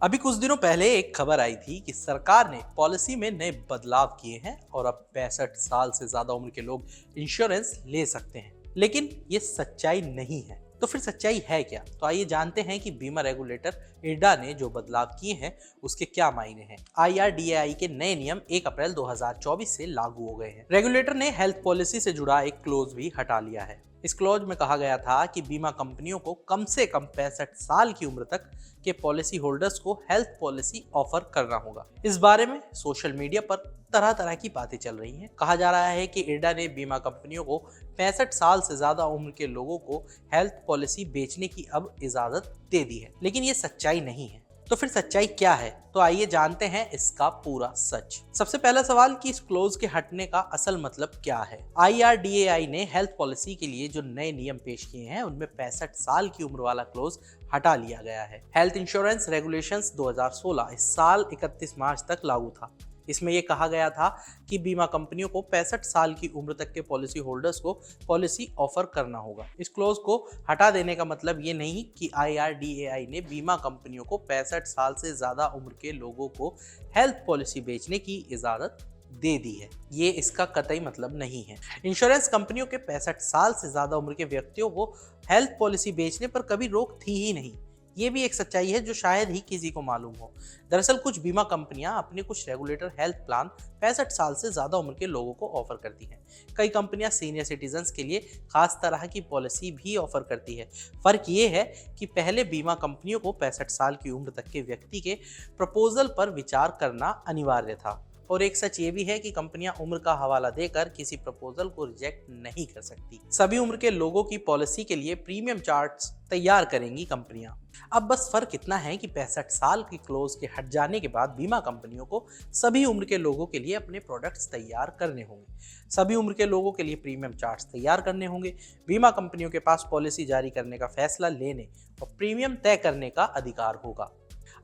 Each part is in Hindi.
अभी कुछ दिनों पहले एक खबर आई थी कि सरकार ने पॉलिसी में नए बदलाव किए हैं और अब 65 साल से ज्यादा उम्र के लोग इंश्योरेंस ले सकते हैं। लेकिन ये सच्चाई नहीं है। तो फिर सच्चाई है क्या? तो आइए जानते हैं कि बीमा रेगुलेटर इरडा ने जो बदलाव किए हैं उसके क्या मायने हैं। IRDAI के नए नियम 1 अप्रैल 2024 से लागू हो गए हैं। रेगुलेटर ने हेल्थ पॉलिसी से जुड़ा एक क्लोज भी हटा लिया है। इस क्लॉज में कहा गया था कि बीमा कंपनियों को कम से कम 65 साल की उम्र तक के पॉलिसी होल्डर्स को हेल्थ पॉलिसी ऑफर करना होगा। इस बारे में सोशल मीडिया पर तरह तरह की बातें चल रही हैं। कहा जा रहा है कि इरडा ने बीमा कंपनियों को 65 साल से ज्यादा उम्र के लोगों को हेल्थ पॉलिसी बेचने की अब इजाजत दे दी है, लेकिन ये सच्चाई नहीं है। तो फिर सच्चाई क्या है? तो आइए जानते हैं इसका पूरा सच। सबसे पहला सवाल कि इस क्लोज के हटने का असल मतलब क्या है। IRDAI ने हेल्थ पॉलिसी के लिए जो नए नियम पेश किए हैं उनमें 65 साल की उम्र वाला क्लोज हटा लिया गया है। हेल्थ इंश्योरेंस रेगुलेशंस 2016 इस साल 31 मार्च तक लागू था। इसमें यह कहा गया था कि बीमा कंपनियों को 65 साल की उम्र तक के पॉलिसी होल्डर्स को पॉलिसी ऑफर करना होगा। इस क्लोज को हटा देने का मतलब ये नहीं कि IRDAI ने बीमा कंपनियों को 65 साल से ज्यादा उम्र के लोगों को हेल्थ पॉलिसी बेचने की इजाजत दे दी है। ये इसका कतई मतलब नहीं है। इंश्योरेंस कंपनियों के 65 साल से ज्यादा उम्र के व्यक्तियों को हेल्थ पॉलिसी बेचने पर कभी रोक थी ही नहीं। ये भी एक सच्चाई है जो शायद ही किसी को मालूम हो। दरअसल कुछ बीमा कंपनियां अपने कुछ रेगुलेटर हेल्थ प्लान 65 साल से ज्यादा उम्र के लोगों को ऑफर करती हैं। कई कंपनियां सीनियर सिटीजन्स के लिए खास तरह की पॉलिसी भी ऑफर करती है। फर्क ये है कि पहले बीमा कंपनियों को 65 साल की उम्र तक के व्यक्ति के प्रपोजल पर विचार करना अनिवार्य था। और एक सच ये भी है कि कंपनियां उम्र का हवाला देकर किसी प्रपोजल को रिजेक्ट नहीं कर सकती। सभी उम्र के लोगों की पॉलिसी के लिए प्रीमियम चार्ट्स तैयार करेंगी कंपनियां। अब बस फर्क इतना है कि 65 साल की क्लोज के हट जाने के बाद बीमा कंपनियों को सभी उम्र के लोगों के लिए अपने प्रोडक्ट्स तैयार करने होंगे। सभी उम्र के लोगों के लिए प्रीमियम चार्ट्स तैयार करने होंगे। बीमा कंपनियों के पास पॉलिसी जारी करने का फैसला लेने और प्रीमियम तय करने का अधिकार होगा।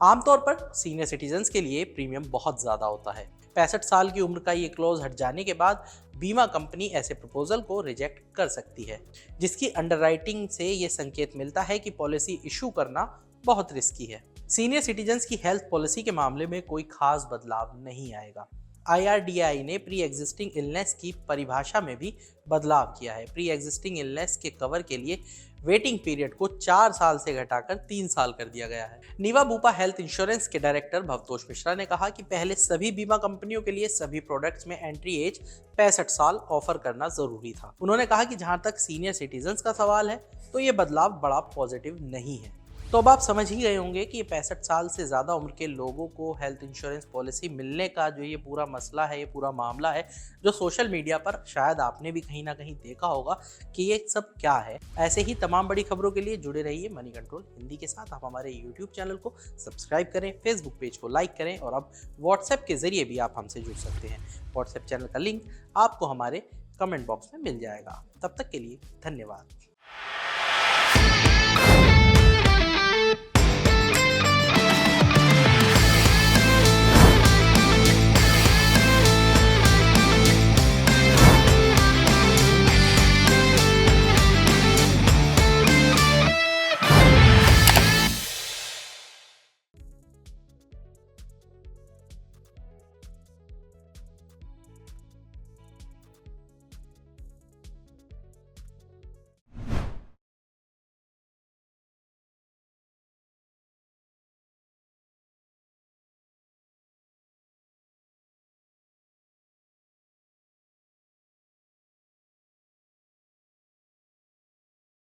आमतौर पर सीनियर सिटीजन्स के लिए प्रीमियम बहुत ज्यादा होता है। 65 साल की उम्र का ये क्लोज हट जाने के बाद बीमा कंपनी ऐसे प्रपोजल को रिजेक्ट कर सकती है, जिसकी अंडरराइटिंग से ये संकेत मिलता है कि पॉलिसी इशू करना बहुत रिस्की है। सीनियर सिटीजन्स की हेल्थ पॉलिसी के मामले में कोई खास बदलाव नहीं आएगा। IRDAI ने प्री एग्जिस्टिंग इलनेस की परिभाषा में भी बदलाव किया है। प्री एग्जिस्टिंग इलनेस के कवर के लिए वेटिंग पीरियड को 4 साल से घटाकर 3 साल कर दिया गया है। नीवा बूपा हेल्थ इंश्योरेंस के डायरेक्टर भवतोष मिश्रा ने कहा कि पहले सभी बीमा कंपनियों के लिए सभी प्रोडक्ट्स में एंट्री एज 65 साल ऑफर करना जरूरी था। उन्होंने कहा कि जहां तक सीनियर सिटीजन्स का सवाल है तो ये बदलाव बड़ा पॉजिटिव नहीं है। तो अब आप समझ ही गए होंगे कि 65 साल से ज़्यादा उम्र के लोगों को हेल्थ इंश्योरेंस पॉलिसी मिलने का जो ये पूरा मसला है, ये पूरा मामला है, जो सोशल मीडिया पर शायद आपने भी कहीं ना कहीं देखा होगा कि ये सब क्या है। ऐसे ही तमाम बड़ी खबरों के लिए जुड़े रहिए मनी कंट्रोल हिंदी के साथ। आप हमारे यूट्यूब चैनल को सब्सक्राइब करें, फेसबुक पेज को लाइक करें और अब व्हाट्सएप के जरिए भी आप हमसे जुड़ सकते हैं। व्हाट्सएप चैनल का लिंक आपको हमारे कमेंट बॉक्स में मिल जाएगा। तब तक के लिए धन्यवाद।